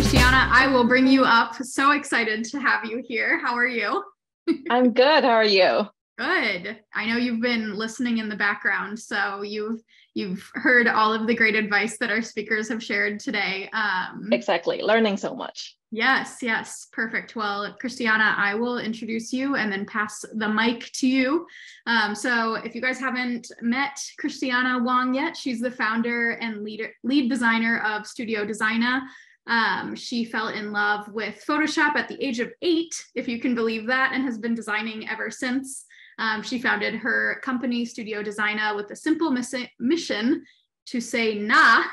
Christiana, I will bring you up. So excited to have you here. How are you? I'm good. How are you? Good. I know you've been listening in the background, so you've heard all of the great advice that our speakers have shared today. Exactly. Learning so much. Yes. Perfect. Well, Christiana, I will introduce you and then pass the mic to you. So if you guys haven't met Christiana Wong yet, she's the founder and lead designer of Studio Designah. She fell in love with Photoshop at the age of 8, if you can believe that, and has been designing ever since. She founded her company, Studio Designah, with a simple mission to say nah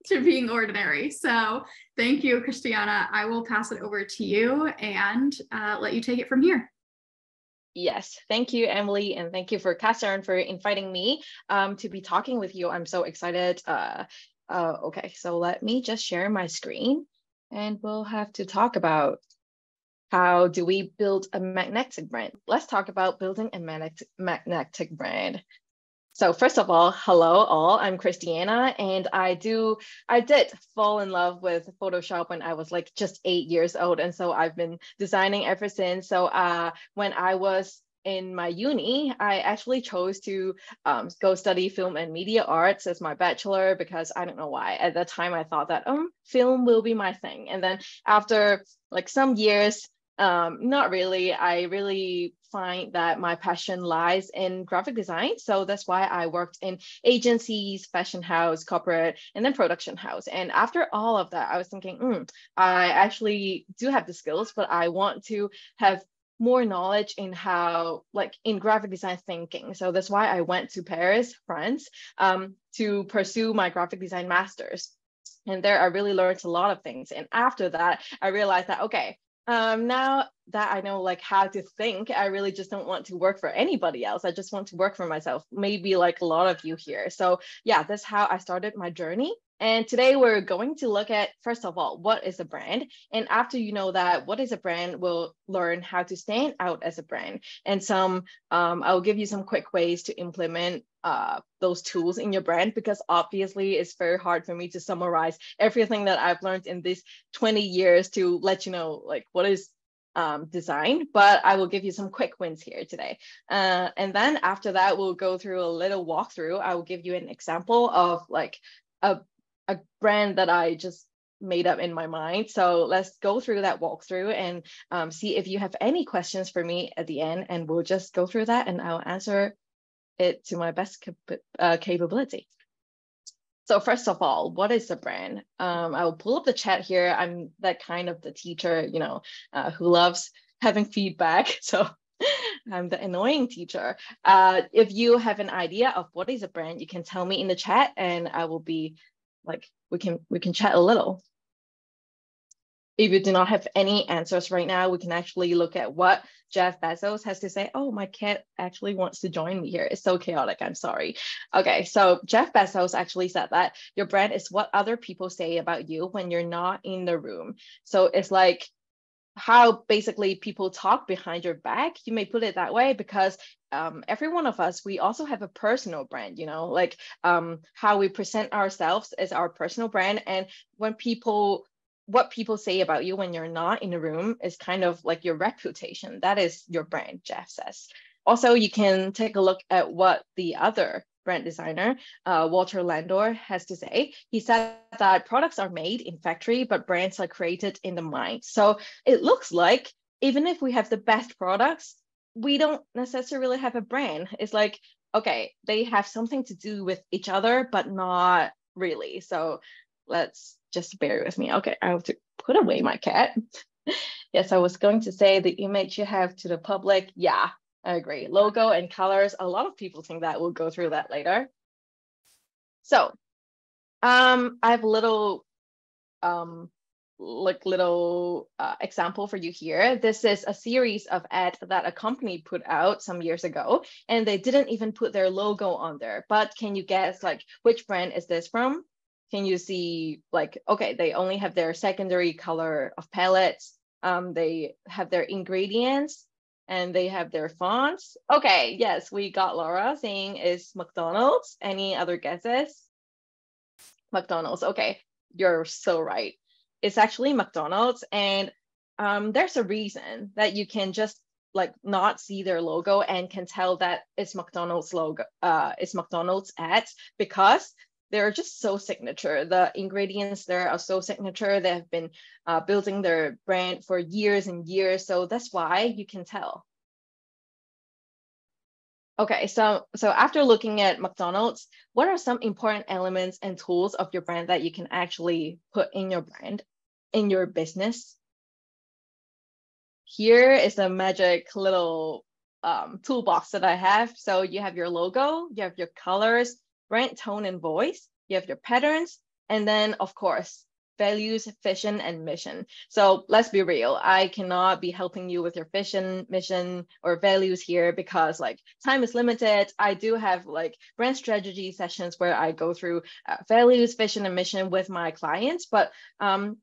to being ordinary. So thank you, Christiana. I will pass it over to you and let you take it from here. Yes, thank you, Emily, and thank you for Catherine for inviting me to be talking with you. I'm so excited. Okay, so let me just share my screen and we'll have to talk about how do we build a magnetic brand. Let's talk about building a magnetic brand. So first of all, hello all, I'm Christiana, and I did fall in love with Photoshop when I was like just 8 years old, and so I've been designing ever since. So when I was in my uni, I actually chose to go study film and media arts as my bachelor because I don't know why. At that time, I thought that film will be my thing. And then after like some years, not really, I really find that my passion lies in graphic design. So that's why I worked in agencies, fashion house, corporate, and then production house. And after all of that, I was thinking, I actually do have the skills, but I want to have more knowledge in how, like in graphic design thinking. So that's why I went to Paris, France, to pursue my graphic design master's. And there I really learned a lot of things. And after that, I realized that, okay, now that I know like how to think, I really just don't want to work for anybody else. I just want to work for myself, maybe like a lot of you here. So yeah, that's how I started my journey. And today we're going to look at, first of all, what is a brand? And after you know that, what is a brand, we'll learn how to stand out as a brand. And I'll give you some quick ways to implement those tools in your brand, because obviously it's very hard for me to summarize everything that I've learned in these 20 years to let you know like what is design, but I will give you some quick wins here today. And then after that, we'll go through a little walkthrough. I will give you an example of like a brand that I just made up in my mind. So let's go through that walkthrough and see if you have any questions for me at the end, and we'll just go through that and I'll answer it to my best capability. So first of all, what is a brand? I'll pull up the chat here. I'm that kind of the teacher, who loves having feedback. So I'm the annoying teacher. If you have an idea of what is a brand, you can tell me in the chat and I will be like, we can chat a little. If you do not have any answers right now, we can actually look at what Jeff Bezos has to say. Oh, my cat actually wants to join me here. It's so chaotic. I'm sorry. Okay, so Jeff Bezos actually said that your brand is what other people say about you when you're not in the room. So it's like how basically people talk behind your back. You may put it that way because every one of us, we also have a personal brand, like how we present ourselves is our personal brand. And when what people say about you when you're not in the room is kind of like your reputation. That is your brand, Jeff says. Also, you can take a look at what the other brand designer, Walter Landor, has to say. He said that products are made in factory, but brands are created in the mind. So it looks like even if we have the best products, we don't necessarily have a brand. It's like, okay, they have something to do with each other, but not really. So let's just bear with me. Okay, I have to put away my cat. Yes, I was going to say the image you have to the public. Yeah, I agree. Logo and colors. A lot of people think that. We'll go through that later. So I have a little example for you here. This is a series of ads that a company put out some years ago, and they didn't even put their logo on there. But can you guess like which brand is this from? Can you see like, okay, they only have their secondary color of palettes. They have their ingredients and they have their fonts. Okay, yes, we got Laura saying it's McDonald's. Any other guesses? McDonald's, okay, you're so right. it's actually McDonald's. And there's a reason that you can just like not see their logo and can tell that it's McDonald's logo, it's McDonald's ads, because they're just so signature. The ingredients there are so signature. They have been building their brand for years and years. So that's why you can tell. Okay, so after looking at McDonald's, what are some important elements and tools of your brand that you can actually put in your brand, in your business? Here is a magic little toolbox that I have. So you have your logo, you have your colors, brand tone and voice, you have your patterns, and then of course, values, vision, and mission. So let's be real, I cannot be helping you with your vision, mission, or values here because like time is limited. I do have like brand strategy sessions where I go through values, vision, and mission with my clients, but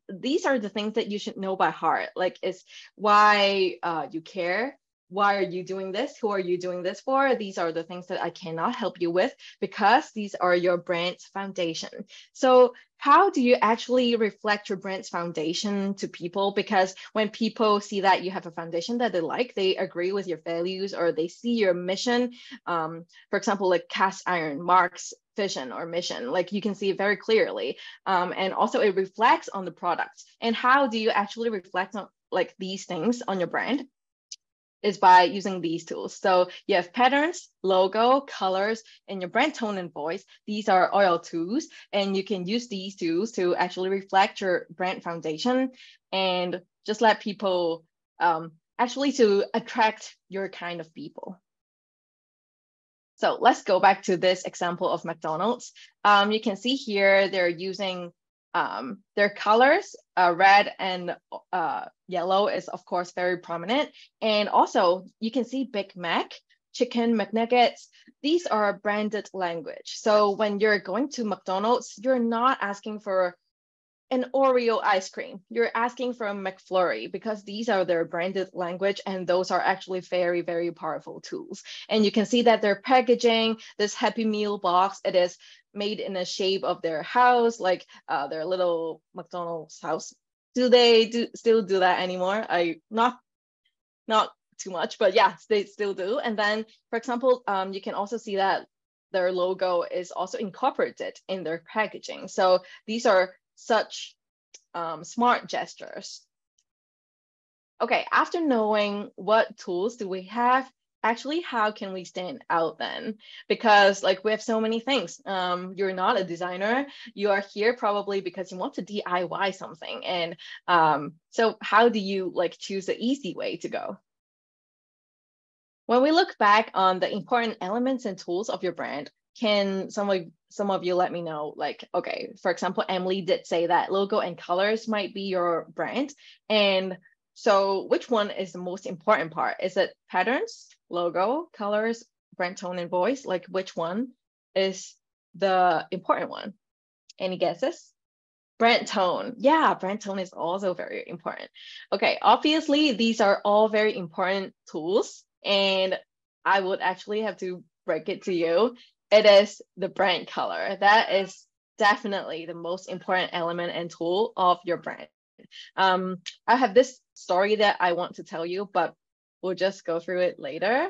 these are the things that you should know by heart. Like it's why you care. Why are you doing this? Who are you doing this for? These are the things that I cannot help you with because these are your brand's foundation. So how do you actually reflect your brand's foundation to people? Because when people see that you have a foundation that they like, they agree with your values, or they see your mission. For example, like cast iron marks vision or mission, like you can see it very clearly. And also it reflects on the product. And how do you actually reflect on like these things on your brand? Is by using these tools. So you have patterns, logo, colors, and your brand tone and voice. These are all tools, and you can use these tools to actually reflect your brand foundation and just let people actually to attract your kind of people. So let's go back to this example of McDonald's. You can see here they're using their colors, red and yellow is of course very prominent. And also you can see Big Mac, chicken McNuggets. These are branded language. So when you're going to McDonald's, you're not asking for an Oreo ice cream. You're asking for a McFlurry because these are their branded language, and those are actually very, very powerful tools. And you can see that they're packaging this Happy Meal box. It is made in the shape of their house, like their little McDonald's house. Do they still do that anymore? Not too much, but yeah, they still do. And then, for example, you can also see that their logo is also incorporated in their packaging. So these are such smart gestures. Okay, after knowing what tools do we have, actually, how can we stand out then? Because like we have so many things. You're not a designer. You are here probably because you want to DIY something. And so how do you like choose the easy way to go? When we look back on the important elements and tools of your brand, can some of you let me know, like, okay, for example, Emily did say that logo and colors might be your brand. And so which one is the most important part? Is it patterns, logo, colors, brand tone, and voice? Like which one is the important one? Any guesses? Brand tone. Yeah, brand tone is also very important. Okay, obviously, these are all very important tools. And I would actually have to break it to you. It is the brand color. That is definitely the most important element and tool of your brand. I have this story that I want to tell you, but we'll just go through it later.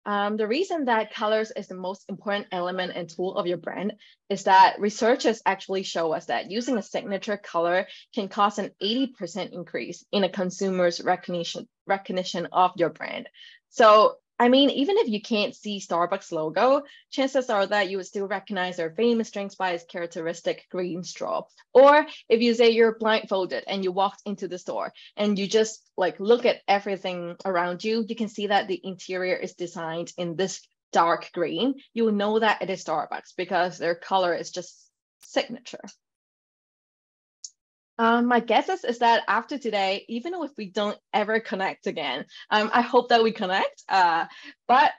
The reason that colors is the most important element and tool of your brand is that researchers actually show us that using a signature color can cause an 80% increase in a consumer's recognition of your brand. So, I mean, even if you can't see Starbucks logo, chances are that you would still recognize their famous drinks by its characteristic green straw. Or if you say you're blindfolded and you walked into the store and you just like look at everything around you, you can see that the interior is designed in this dark green. You will know that it is Starbucks because their color is just signature. My guess is that after today, even if we don't ever connect again, I hope that we connect, but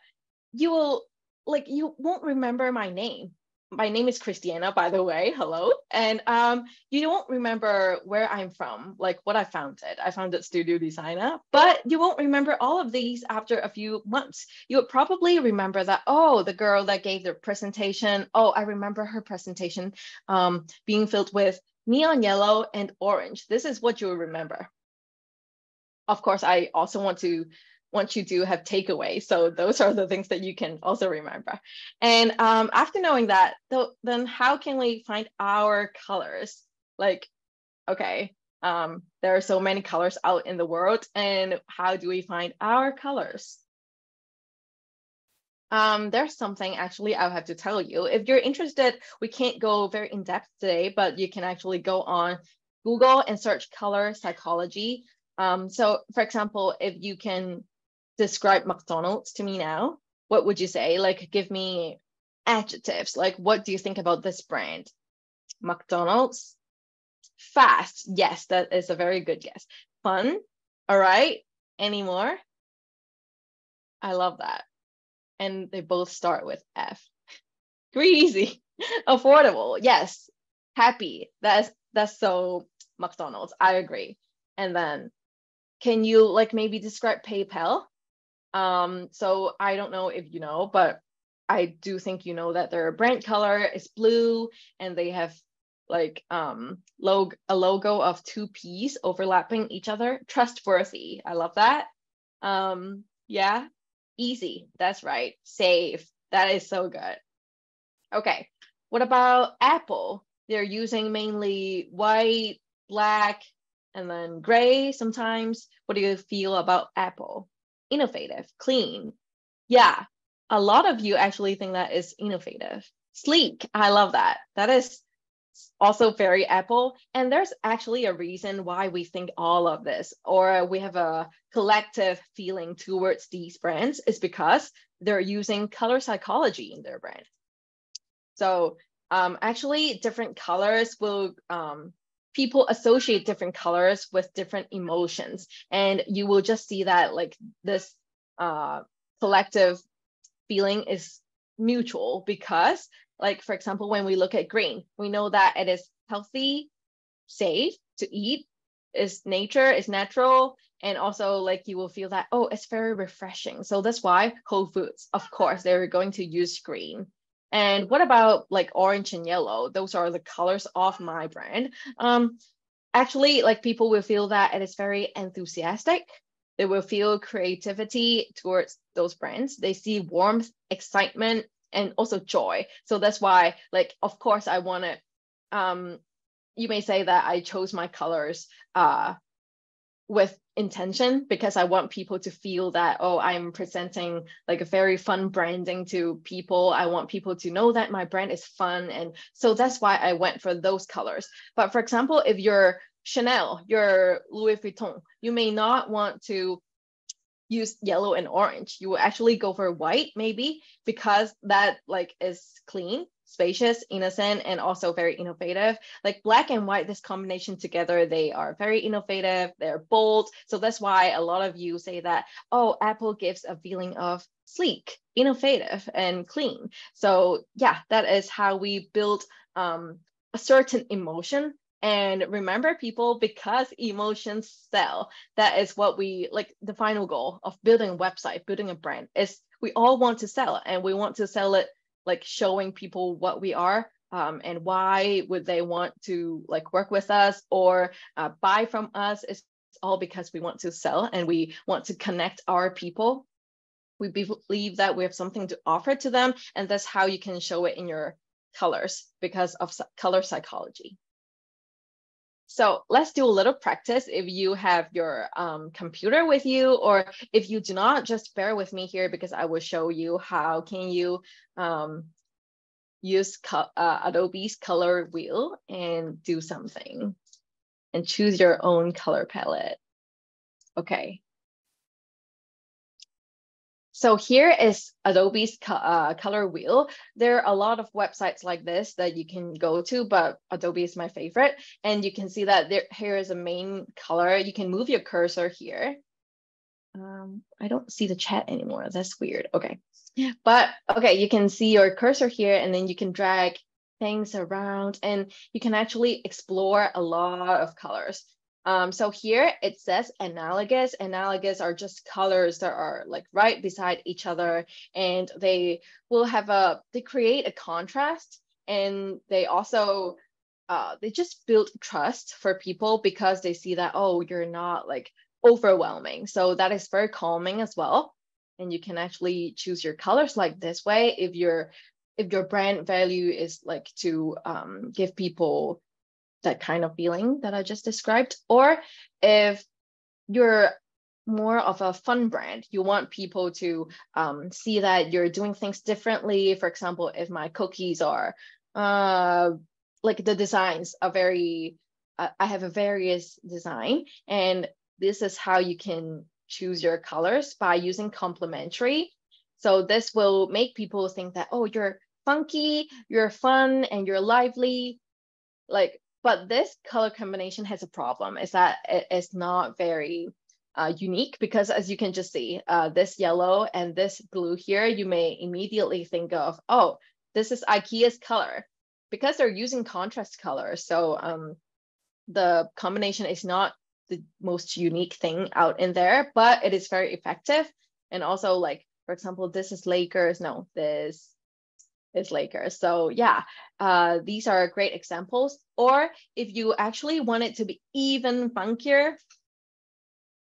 you won't remember my name. my name is Christiana, by the way. Hello. And you won't remember where I'm from, like what I founded. I founded Studio Designah, but you won't remember all of these after a few months. You would probably remember that, oh, the girl that gave the presentation. Oh, I remember her presentation being filled with neon yellow and orange. This is what you will remember. Of course, I also want you to have takeaways. So those are the things that you can also remember. And after knowing that, then how can we find our colors? Like, okay, there are so many colors out in the world, and how do we find our colors? There's something actually I'll have to tell you. If you're interested, we can't go very in depth today, but you can actually go on Google and search color psychology. So for example, if you can describe McDonald's to me now, what would you say? Like, give me adjectives. Like, what do you think about this brand? McDonald's. Fast. Yes, that is a very good guess. Fun. All right. Any more? I love that. And they both start with F. Greasy. Affordable. Yes. Happy. That's so McDonald's. I agree. And then can you like maybe describe PayPal? So I don't know if you know, but I do think you know that their brand color is blue, and they have like a logo of two P's overlapping each other. Trustworthy. I love that. Yeah. Easy. That's right. Safe. That is so good. Okay. What about Apple? They're using mainly white, black, and then gray sometimes. What do you feel about Apple? Innovative, clean. Yeah, a lot of you actually think that is innovative. Sleek, I love that. That is also very Apple. And there's actually a reason why we think all of this, or we have a collective feeling towards these brands, is because they're using color psychology in their brand. So actually different colors will, people associate different colors with different emotions. And you will just see that like this collective feeling is mutual, because like, for example, when we look at green, we know that it is healthy, safe to eat, is nature, is natural. And also like you will feel that, oh, it's very refreshing. So that's why Whole Foods, of course, they're going to use green. And what about like orange and yellow? Those are the colors of my brand. Actually, like people will feel that it is very enthusiastic. They will feel creativity towards those brands. They see warmth, excitement, and also joy. So that's why, like, of course, I want to, you may say that I chose my colors with intention, because I want people to feel that, oh, I'm presenting like a very fun branding to people. I want people to know that my brand is fun. And so that's why I went for those colors. But for example, if you're Chanel, you're Louis Vuitton, you may not want to use yellow and orange. You will actually go for white maybe, because that like is clean, spacious, innocent, and also very innovative. Like black and white, this combination together, they are very innovative, they're bold. So that's why a lot of you say that, oh, Apple gives a feeling of sleek, innovative, and clean. So yeah, that is how we build a certain emotion. And remember, people, because emotions sell, that is what we like. The final goal of building a website, building a brand, is we all want to sell, and we want to sell it like showing people what we are, and why would they want to like work with us or buy from us. It's all because we want to sell and we want to connect our people. We believe that we have something to offer to them, and that's how you can show it in your colors, because of color psychology. So let's do a little practice. If you have your computer with you, or if you do not, just bear with me here, because I will show you how can you use Adobe's color wheel and do something and choose your own color palette. Okay. So here is Adobe's color wheel. There are a lot of websites like this that you can go to, but Adobe is my favorite. And you can see that here is a main color. You can move your cursor here. I don't see the chat anymore. That's weird. Okay. But okay, you can see your cursor here, and then you can drag things around, and you can actually explore a lot of colors. So here it says analogous. Analogous are just colors that are like right beside each other, and they will have they create a contrast, and they also they just build trust for people because they see that, oh, you're not like overwhelming. So that is very calming as well. And you can actually choose your colors like this way if your brand value is like to give people that kind of feeling that I just described, or if you're more of a fun brand, you want people to see that you're doing things differently. For example, if my cookies are like the designs are very, I have a various design, and this is how you can choose your colors by using complementary. So this will make people think that, oh, you're funky, you're fun, and you're lively. Like, but this color combination has a problem, is that it's not very unique, because as you can just see, this yellow and this blue here, you may immediately think of, oh, this is IKEA's color, because they're using contrast colors. So the combination is not the most unique thing out in there, but it is very effective. And also, like, for example, this is Lakers. No, this is Lakers. So yeah, these are great examples. Or if you actually want it to be even funkier,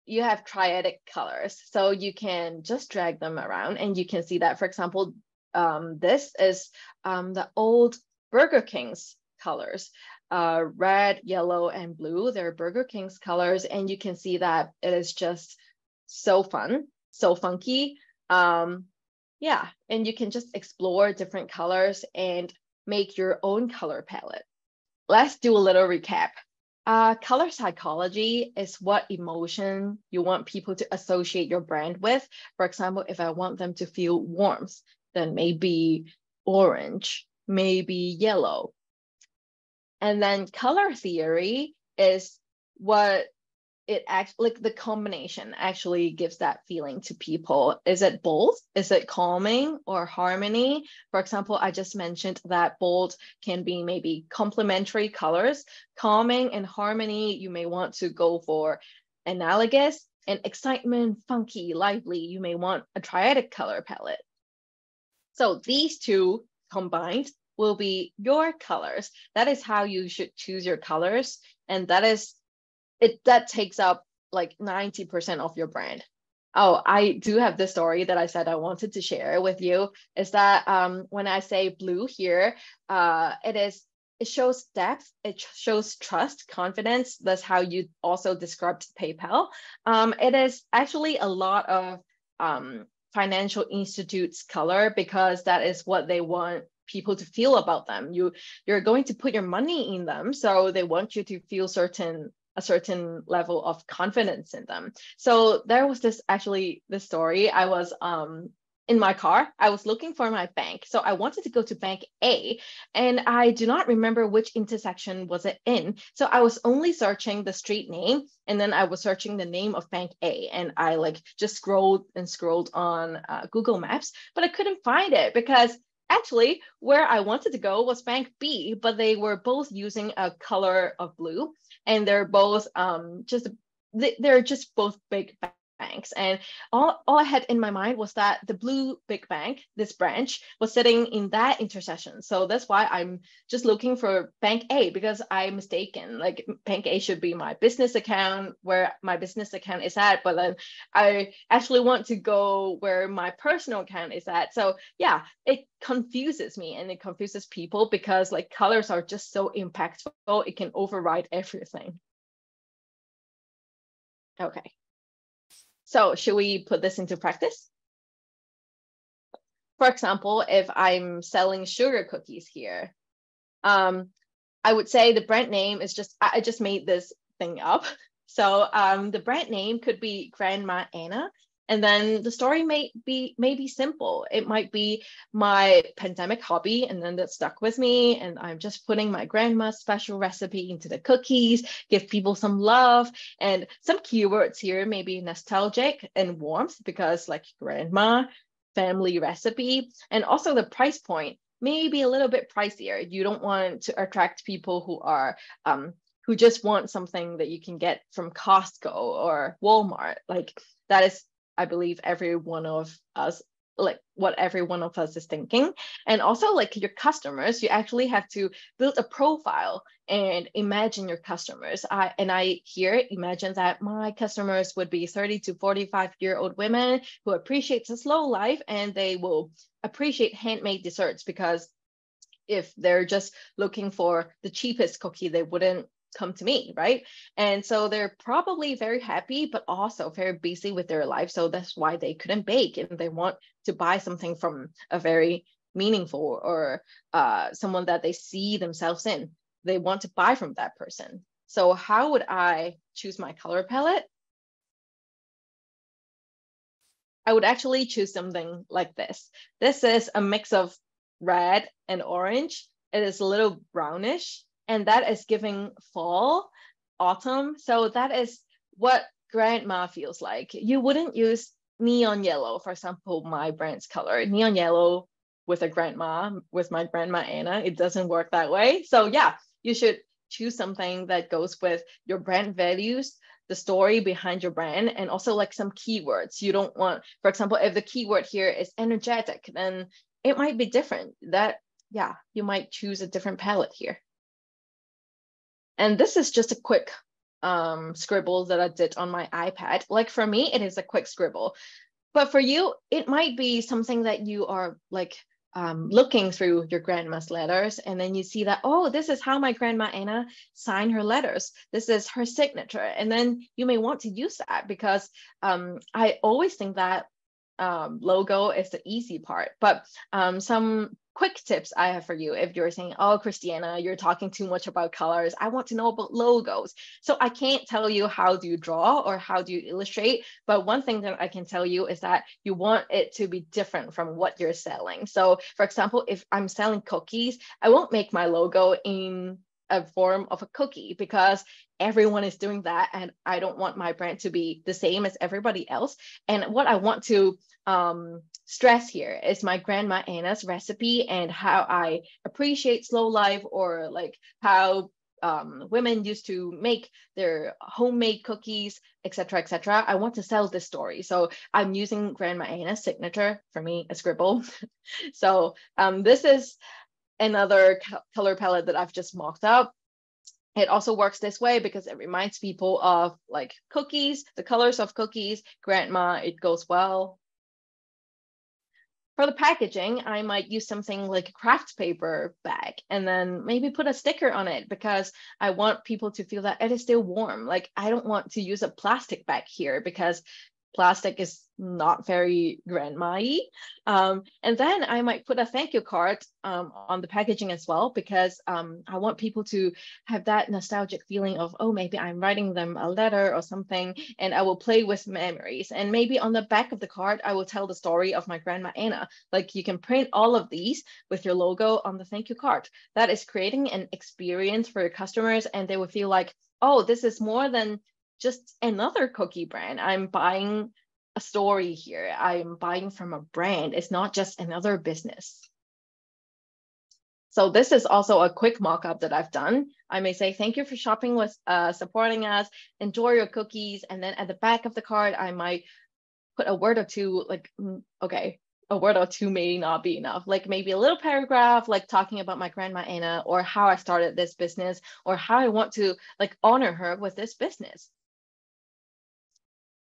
you have triadic colors. So you can just drag them around, and you can see that, for example, this is the old Burger King's colors. Red, yellow, and blue, they're Burger King's colors, and you can see that it is just so fun, so funky. Yeah, and you can just explore different colors and make your own color palette. Let's do a little recap. Color psychology is what emotion you want people to associate your brand with. For example, if I want them to feel warmth, then maybe orange, maybe yellow. And then color theory is what it actually, like the combination actually gives that feeling to people. Is it both? Is it calming or harmony? For example, I just mentioned that bold can be maybe complementary colors. Calming and harmony, you may want to go for analogous, and excitement, funky, lively, you may want a triadic color palette. So these two combined will be your colors. That is how you should choose your colors. And that is it, that takes up like 90% of your brand. Oh, I do have this story that I said I wanted to share with you, is that when I say blue here, it shows depth, it shows trust, confidence. That's how you also described PayPal. It is actually a lot of financial institutes' color, because that is what they want people to feel about them. You're going to put your money in them, so they want you to feel a certain level of confidence in them. So there was this story. I was in my car, I was looking for my bank. So I wanted to go to bank A, and I do not remember which intersection was it in. So I was only searching the street name, and then I was searching the name of bank A, and I like just scrolled on Google Maps, but I couldn't find it, because actually where I wanted to go was bank B, but they were both using a color of blue, and they're both they're just both big banks. And all I had in my mind was that the blue big bank, this branch, was sitting in that intersection. So that's why I'm just looking for bank A, because I'm mistaken. Like bank A should be my business account, where my business account is at, but then I actually want to go where my personal account is at. So yeah, it confuses me, and it confuses people, because like colors are just so impactful. It can override everything. Okay. So should we put this into practice? For example, if I'm selling sugar cookies here, I would say the brand name is I just made this thing up. So the brand name could be Grandma Anna, And then the story may be simple. It might be my pandemic hobby, and then that stuck with me. And I'm just putting my grandma's special recipe into the cookies, give people some love. And some keywords here may be nostalgic and warmth, because like grandma, family recipe, and also the price point may be a little bit pricier. You don't want to attract people who are who just want something that you can get from Costco or Walmart. Like that is, I believe, every one of us, like what every one of us is thinking. And also like your customers, you actually have to build a profile and imagine your customers. I here imagine that my customers would be 30 to 45-year-old women who appreciate the slow life, and they will appreciate handmade desserts, because if they're just looking for the cheapest cookie, they wouldn't come to me, right? And so they're probably very happy, but also very busy with their life. So that's why they couldn't bake, and they want to buy something from a very meaningful or someone that they see themselves in. They want to buy from that person. So how would I choose my color palette? I would actually choose something like this. This is a mix of red and orange. It is a little brownish, and that is giving fall, autumn. So that is what grandma feels like. You wouldn't use neon yellow, for example, my brand's color. Neon yellow with my grandma Anna, it doesn't work that way. So yeah, you should choose something that goes with your brand values, the story behind your brand, and also like some keywords. You don't want, for example, if the keyword here is energetic, then it might be different. Yeah, you might choose a different palette here. And this is just a quick scribble that I did on my iPad. Like for me, it is a quick scribble. But for you, it might be something that you are like looking through your grandma's letters, and then you see that, oh, this is how my grandma Anna signed her letters. This is her signature. And then you may want to use that, because I always think that logo is the easy part. But some quick tips I have for you if you're saying, oh, Christiana, you're talking too much about colors, I want to know about logos. So I can't tell you how do you draw or how do you illustrate, but one thing that I can tell you is that you want it to be different from what you're selling. So for example, if I'm selling cookies, I won't make my logo in a form of a cookie, because everyone is doing that, and I don't want my brand to be the same as everybody else. And what I want to stress here is my grandma Anna's recipe and how I appreciate slow life, or like how women used to make their homemade cookies, etc., etc. I want to sell this story, so I'm using grandma Anna's signature, for me a scribble. So this is another color palette that I've just mocked up. It also works this way because it reminds people of like cookies, the colors of cookies, grandma, it goes well. For the packaging, I might use something like a craft paper bag, and then maybe put a sticker on it, because I want people to feel that it is still warm. Like I don't want to use a plastic bag here, because plastic is not very grandma-y. And then I might put a thank you card on the packaging as well, because I want people to have that nostalgic feeling of, oh, maybe I'm writing them a letter or something, and I will play with memories. And maybe on the back of the card, I will tell the story of my grandma Anna. Like you can print all of these with your logo on the thank you card. That is creating an experience for your customers, and they will feel like, oh, this is more than just another cookie brand. I'm buying a story here. I'm buying from a brand. It's not just another business. So this is also a quick mock-up that I've done. I may say, thank you for shopping with supporting us. Enjoy your cookies. And then at the back of the card, I might put a word or two, like, okay, a word or two may not be enough. Like maybe a little paragraph, like talking about my grandma Anna, or how I started this business, or how I want to like honor her with this business.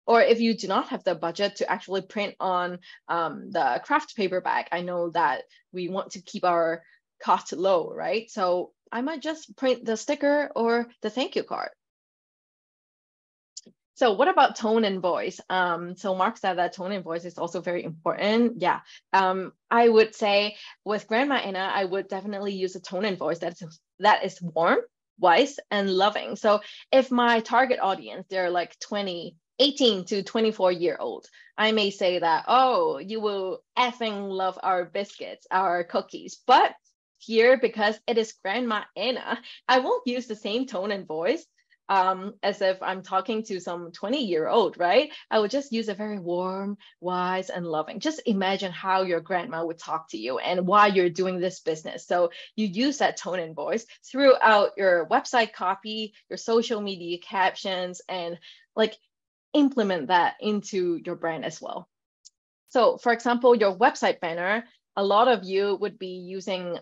Or if you do not have the budget to actually print on the craft paper bag, I know that we want to keep our cost low, right? So I might just print the sticker or the thank you card. So what about tone and voice? So Mark said that tone and voice is also very important. Yeah, I would say with Grandma Anna, I would definitely use a tone and voice that is warm, wise, and loving. So if my target audience, they're like 20 18 to 24-year-old, I may say that, oh, you will effing love our biscuits, our cookies. But here, because it is Grandma Anna, I won't use the same tone and voice as if I'm talking to some 20-year-old, right? I would just use a very warm, wise, and loving. Just imagine how your grandma would talk to you and why you're doing this business. So you use that tone and voice throughout your website copy, your social media captions, and like implement that into your brand as well. So for example, your website banner, a lot of you would be using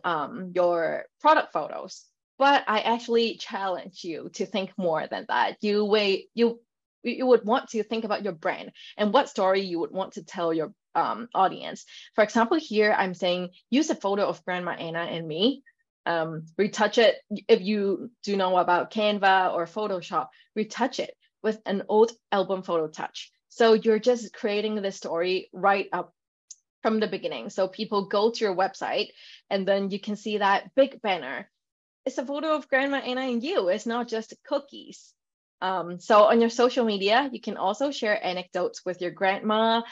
your product photos. But I actually challenge you to think more than that. You would want to think about your brand and what story you would want to tell your audience. For example, here I'm saying use a photo of Grandma Anna and me. Retouch it. If you do know about Canva or Photoshop, retouch it with an old album photo touch. So you're just creating the story right up from the beginning. So people go to your website and then you can see that big banner. It's a photo of Grandma Anna and you. It's not just cookies. So on your social media, you can also share anecdotes with your grandma,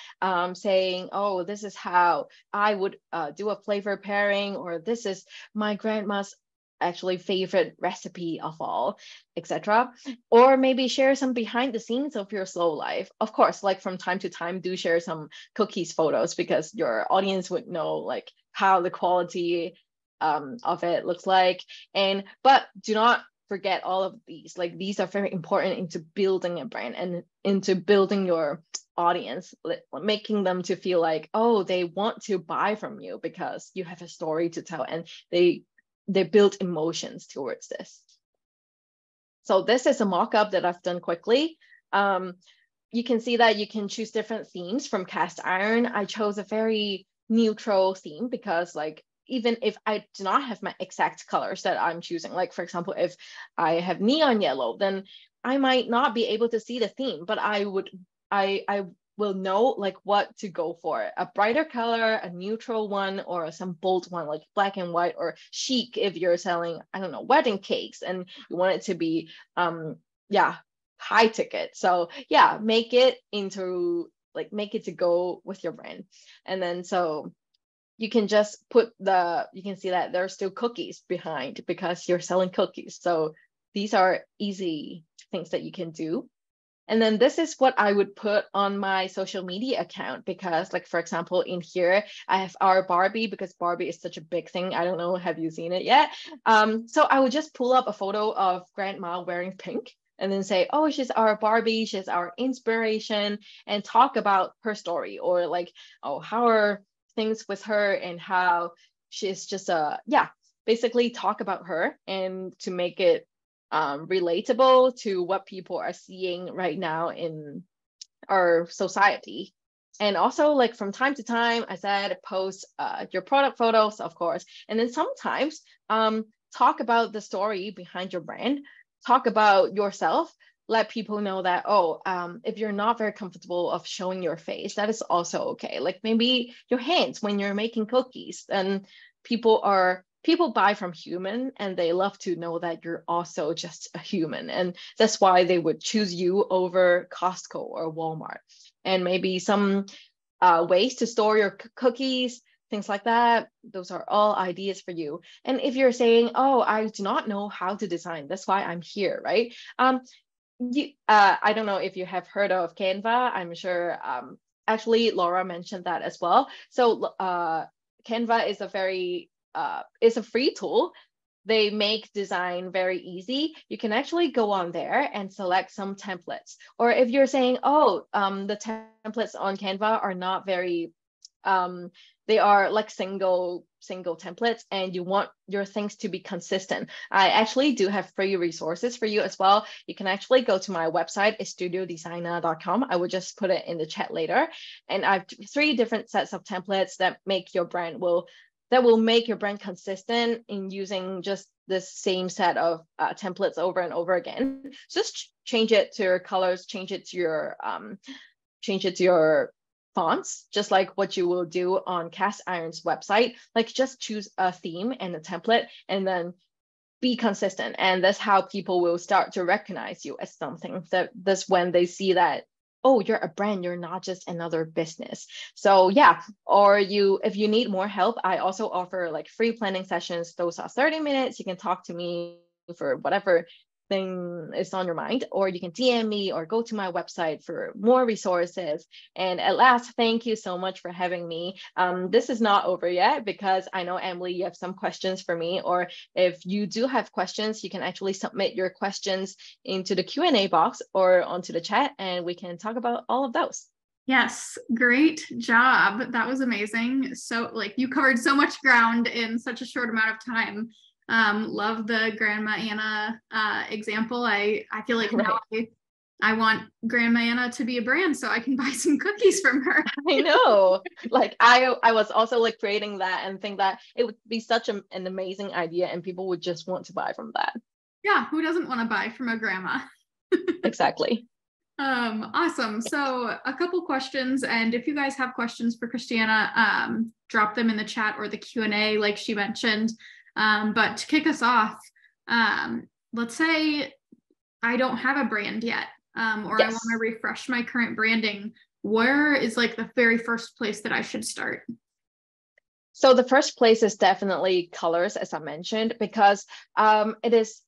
saying, oh, this is how I would do a flavor pairing, or this is my grandma's actually favorite recipe of all, etc. Or maybe share some behind the scenes of your slow life. Of course, like from time to time, do share some cookies photos because your audience would know like how the quality of it looks like. But do not forget all of these. Like these are very important into building a brand and into building your audience, making them to feel like, oh, they want to buy from you because you have a story to tell and they build emotions towards this. So this is a mock-up that I've done quickly. You can see that you can choose different themes from cast iron. I chose a very neutral theme because like even if I do not have my exact colors that I'm choosing, like for example, if I have neon yellow, then I might not be able to see the theme, but I will know like what to go for. A brighter color, a neutral one, or some bold one like black and white, or chic if you're selling, I don't know, wedding cakes and you want it to be, high ticket. So yeah, make it to go with your brand. And then so you can just you can see that there's still cookies behind because you're selling cookies. So these are easy things that you can do. And then this is what I would put on my social media account because like, for example, in here, I have our Barbie because Barbie is such a big thing. I don't know, have you seen it yet? So I would just pull up a photo of Grandma wearing pink and then say, oh, she's our Barbie, she's our inspiration, and talk about her story or like, oh, how are things with her and how she's just basically talk about her and to make it relatable to what people are seeing right now in our society. And also like from time to time, I said, post your product photos, of course, and then sometimes talk about the story behind your brand, talk about yourself, let people know that, if you're not very comfortable of showing your face, that is also okay. Like maybe your hands when you're making cookies, and people buy from human and they love to know that you're also just a human. And that's why they would choose you over Costco or Walmart. And maybe some ways to store your cookies, things like that. Those are all ideas for you. And if you're saying, oh, I do not know how to design, that's why I'm here, right? I don't know if you have heard of Canva. I'm sure actually Laura mentioned that as well. So Canva is a free tool. They make design very easy. You can actually go on there and select some templates. Or if you're saying, the templates on Canva are not very they are like single templates and you want your things to be consistent. I actually do have free resources for you as well. You can actually go to my website, it's studiodesignah.com. I will just put it in the chat later. And I have 3 different sets of templates that will make your brand consistent in using just the same set of templates over and over again. Just change it to your colors, change it to your fonts, just like what you will do on Cast Iron's website. Like just choose a theme and a template and then be consistent. And that's how people will start to recognize you as something. That's when they see that oh, you're a brand, you're not just another business. So yeah, or if you need more help, I also offer like free planning sessions. Those are 30 minutes. You can talk to me for whatever thing is on your mind, or you can DM me or go to my website for more resources. And at last, thank you so much for having me. This is not over yet, because I know, Emily, you have some questions for me, or if you do have questions, you can actually submit your questions into the Q&A box or onto the chat, and we can talk about all of those. Yes, great job. That was amazing. So like you covered so much ground in such a short amount of time. Love the Grandma Anna example. I feel like now I want Grandma Anna to be a brand so I can buy some cookies from her. I know. Like I was also like creating that and think that it would be such an amazing idea and people would just want to buy from that. Yeah, who doesn't want to buy from a grandma? Exactly. Awesome. So a couple questions, and if you guys have questions for Christiana, drop them in the chat or the Q&A like she mentioned. But to kick us off, let's say I don't have a brand yet, or I want to refresh my current branding. Where is like the very first place that I should start? So the first place is definitely colors, as I mentioned, because it is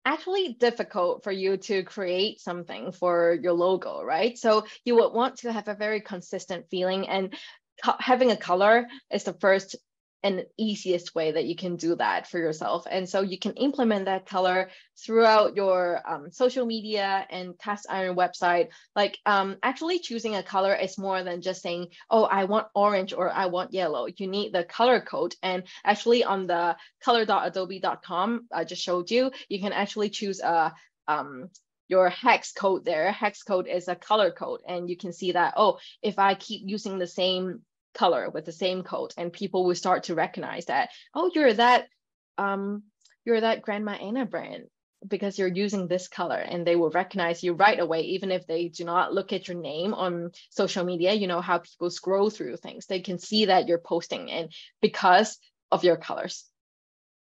actually difficult for you to create something for your logo, right? So you would want to have a very consistent feeling, and having a color is the first and easiest way that you can do that for yourself. And so you can implement that color throughout your social media and cast iron website. Like actually choosing a color is more than just saying, oh, I want orange or I want yellow. You need the color code. And actually on the color.adobe.com, I just showed you, you can actually choose your hex code there. Hex code is a color code. And you can see that, oh, if I keep using the same color with the same code, and people will start to recognize that, oh, you're that Grandma Anna brand because you're using this color, and they will recognize you right away, even if they do not look at your name on social media. You know how people scroll through things, they can see that you're posting, and because of your colors.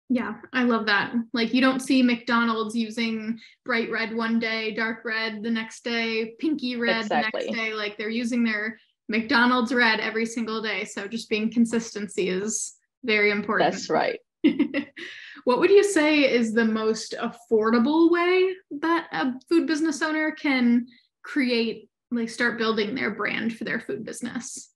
Yeah, I love that. Like you don't see McDonald's using bright red one day, dark red the next day, pinky red the next day. Like they're using their McDonald's red every single day. So just being consistency is very important. That's right. What would you say is the most affordable way that a food business owner can start building their brand for their food business?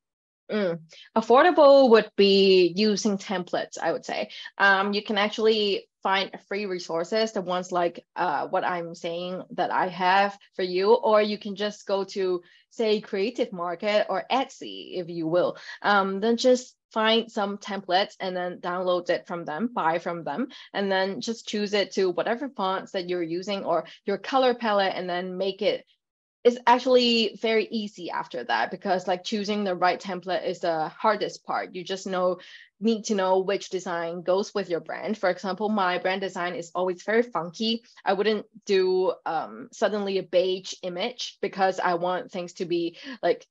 Affordable would be using templates, I would say. You can actually find free resources, the ones like what I'm saying that I have for you, or you can just go to, say, Creative Market or Etsy, if you will. Then just find some templates and then download it from them, buy from them, and then just choose it to whatever fonts that you're using or your color palette, and then make it. It's actually very easy after that, because like choosing the right template is the hardest part. You just need to know which design goes with your brand. For example, my brand design is always very funky. I wouldn't do suddenly a beige image, because I want things to be like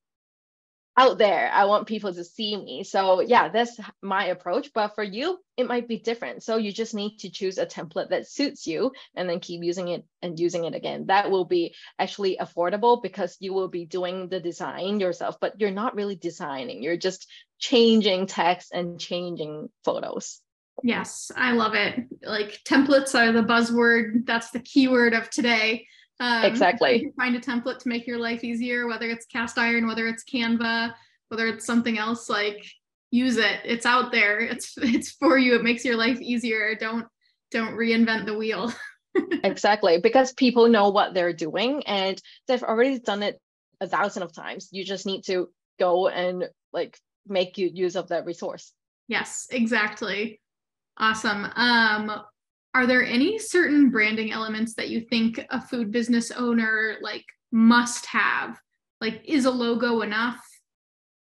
out there. I want people to see me. So yeah, that's my approach. But for you, it might be different. So you just need to choose a template that suits you and then keep using it and using it again. That will be actually affordable, because you will be doing the design yourself, but you're not really designing. You're just changing text and changing photos. Yes, I love it. Like templates are the buzzword. That's the keyword of today. Exactly. If you find a template to make your life easier, whether it's cast iron, whether it's Canva, whether it's something else, like use it. It's out there. It's for you. It makes your life easier. Don't reinvent the wheel. Exactly, because people know what they're doing and they've already done it 1,000 of times. You just need to go and like make use of that resource. Yes, exactly. Awesome. Are there any certain branding elements that you think a food business owner like must have? Like, is a logo enough?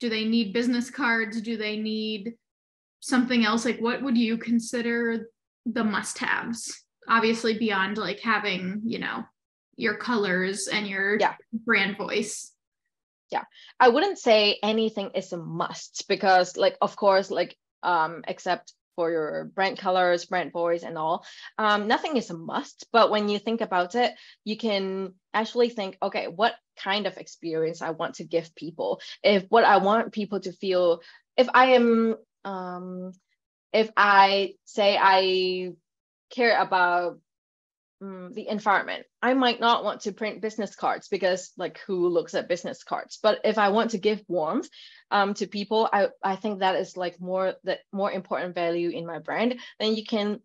Do they need business cards? Do they need something else? Like, what would you consider the must-haves? Obviously, beyond like having, your colors and your brand voice. Yeah, I wouldn't say anything is a must, because like, of course, like except for your brand colors, brand voice, and all. Nothing is a must, but when you think about it, you can actually think, okay, what kind of experience I want to give people? If what I want people to feel, if I say I care about the environment, I might not want to print business cards because like who looks at business cards? But if I want to give warmth to people, I think that is like more important value in my brand, then you can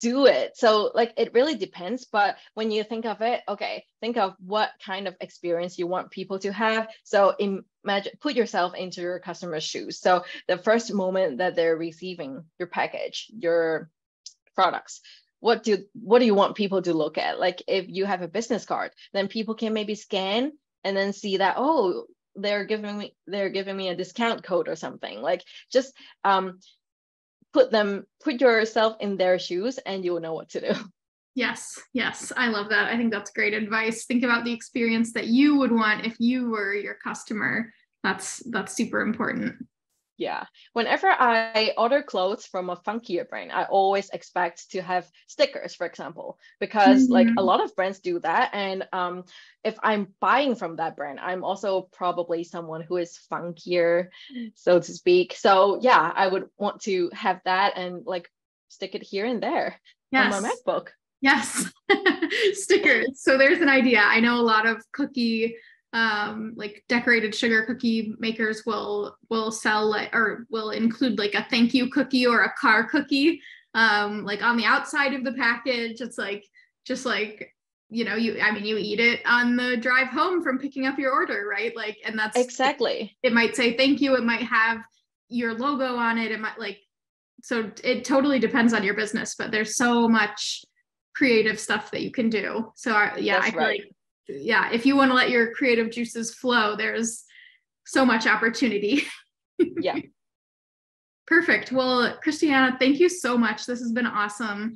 do it. So like it really depends. But when you think of it, okay, think of what kind of experience you want people to have. So imagine, put yourself into your customer's shoes. So the first moment that they're receiving your package, your products, what do you want people to look at? Like if you have a business card, then people can maybe scan and then see that, oh, they're giving me a discount code or something. Like just put yourself in their shoes and you'll know what to do. Yes, I love that. I think that's great advice. Think about the experience that you would want if you were your customer. That's super important. Yeah. Whenever I order clothes from a funkier brand, I always expect to have stickers, for example, because like a lot of brands do that. And if I'm buying from that brand, I'm also probably someone who is funkier, so to speak. So yeah, I would want to have that and like stick it here and there on my MacBook. Yes. Stickers. So there's an idea. I know a lot of cookie like decorated sugar cookie makers will sell or will include like a thank you cookie or a car cookie like on the outside of the package. It's like just like, you know, you eat it on the drive home from picking up your order, right? Like, and that's exactly, it might say thank you, it might have your logo on it, it might like, so it totally depends on your business, but there's so much creative stuff that you can do. So yeah, I feel like yeah, if you want to let your creative juices flow, there's so much opportunity. Yeah. Perfect. Well, Christiana, thank you so much. This has been awesome.